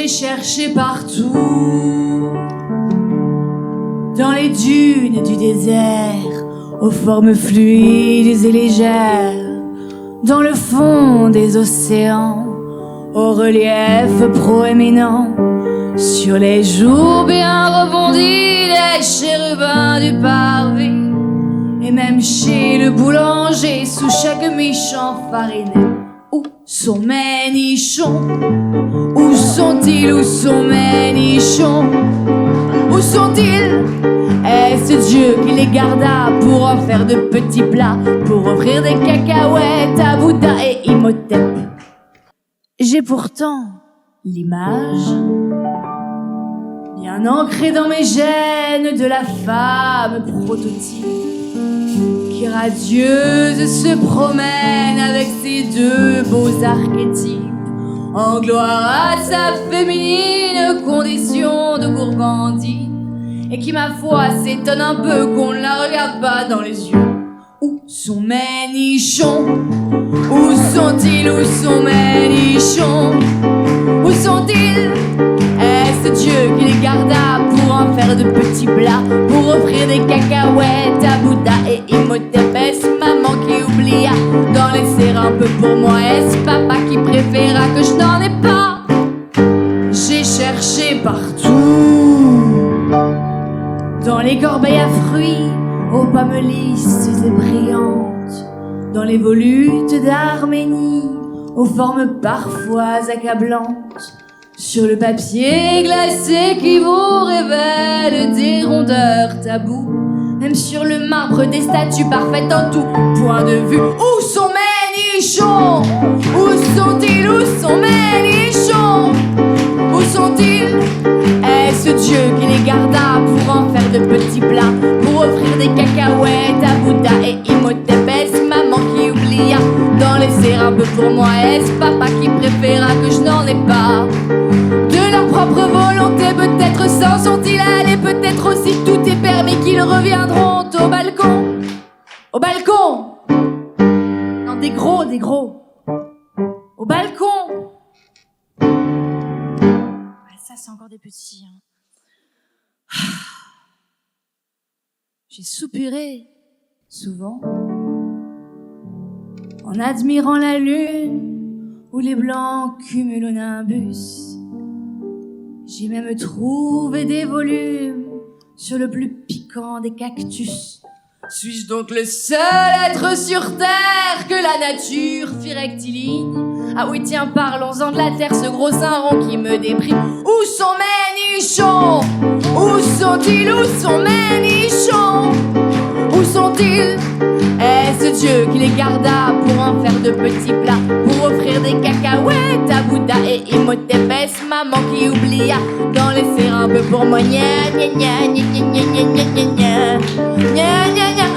J'ai cherché partout, dans les dunes du désert, aux formes fluides et légères, dans le fond des océans, aux reliefs proéminents, sur les joues bien rebondies des chérubins du parvis, et même chez le boulanger, sous chaque michon fariné. Où sont mes nichons? Où sont-ils? Où sont mes nichons? Où sont-ils? Est-ce Dieu qui les garda pour en faire de petits plats, pour offrir des cacahuètes à Bouddha et Imhotep? J'ai pourtant l'image bien ancrée dans mes gènes de la femme prototype qui radieuse se promène avec ses deux beaux archétypes, en gloire à sa féminine condition de gourgandine, et qui, ma foi, s'étonne un peu qu'on ne la regarde pas dans les yeux. Où sont mes nichons? Où sont-ils? Où sont mes nichons? Où sont-ils? Est-ce Dieu qui les garda pour en faire de petits plats, pour offrir des cacahuètes à Bouddha et Imhotep? Est-ce maman qui oublia d'en laisser un peu pour moi? Est-ce papa qui préféra que je n'en ai pas? J'ai cherché partout, dans les corbeilles à fruits, aux pommes lisses et brillantes, dans les volutes d'Arménie, aux formes parfois accablantes, sur le papier glacé qui vous révèle des rondeurs tabous, même sur le marbre des statues parfaites en tout point de vue. Où sont mes nichons? Où sont-ils? Où sont mes nichons? Où sont-ils? Est-ce Dieu qui les garda pour en faire de petits plats, pour offrir des cacahuètes à Bouddha et Imhotep? Est-ce maman qui oublia d'en laisser un peu pour moi? Est-ce papa qui préféra que je n'en ai pas? De leur propre volonté, peut-être s'en sont-ils allés, peut-être aussi tout est permis qu'ils reviendront au balcon. Au balcon! Non, des gros. Au balcon! Ça, c'est encore des petits. J'ai soupiré souvent en admirant la lune où les blancs cumulonimbus. J'ai même trouvé des volumes sur le plus piquant des cactus. Suis-je donc le seul être sur terre que la nature fit rectiligne? Ah oui, tiens, parlons-en de la terre, ce gros sein rond qui me déprime. Où sont mes nichons? Où sont-ils? Où sont mes nichons? Où sont-ils? Est-ce Dieu qui les garda pour en faire de petits plats, pour offrir des cacahuètes à Bouddha et Imhotep? Est-ce maman qui oublia d'en laisser un peu pour moi? Gna gna gna gna gna gna gna gna gna gna gna.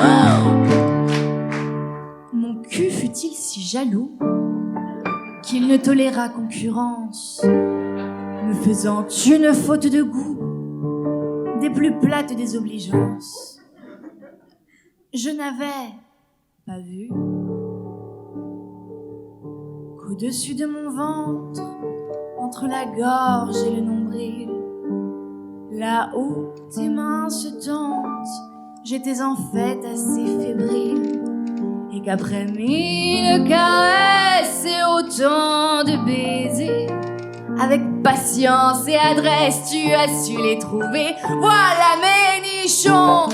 Mon cul fut-il si jaloux qu'il ne toléra concurrence, me faisant une faute de goût des plus plates des obligeances? Je n'avais pas vu qu'au-dessus de mon ventre, entre la gorge et le nombril, là où tes mains se tentent, j'étais en fait assez fébrile, et qu'après 1000 caresses et autant de baisers, avec patience et adresse, tu as su les trouver. Voilà mes nichons,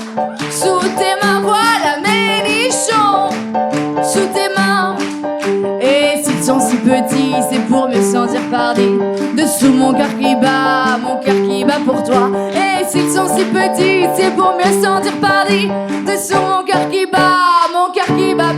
sous tes mains, voilà mes nichons, sous tes mains. Et s'ils sont si petits, c'est pour me sentir parler dessous mon cœur qui bat pour toi. Et s'ils sont si petits, c'est pour me sentir parler dessous mon cœur qui bat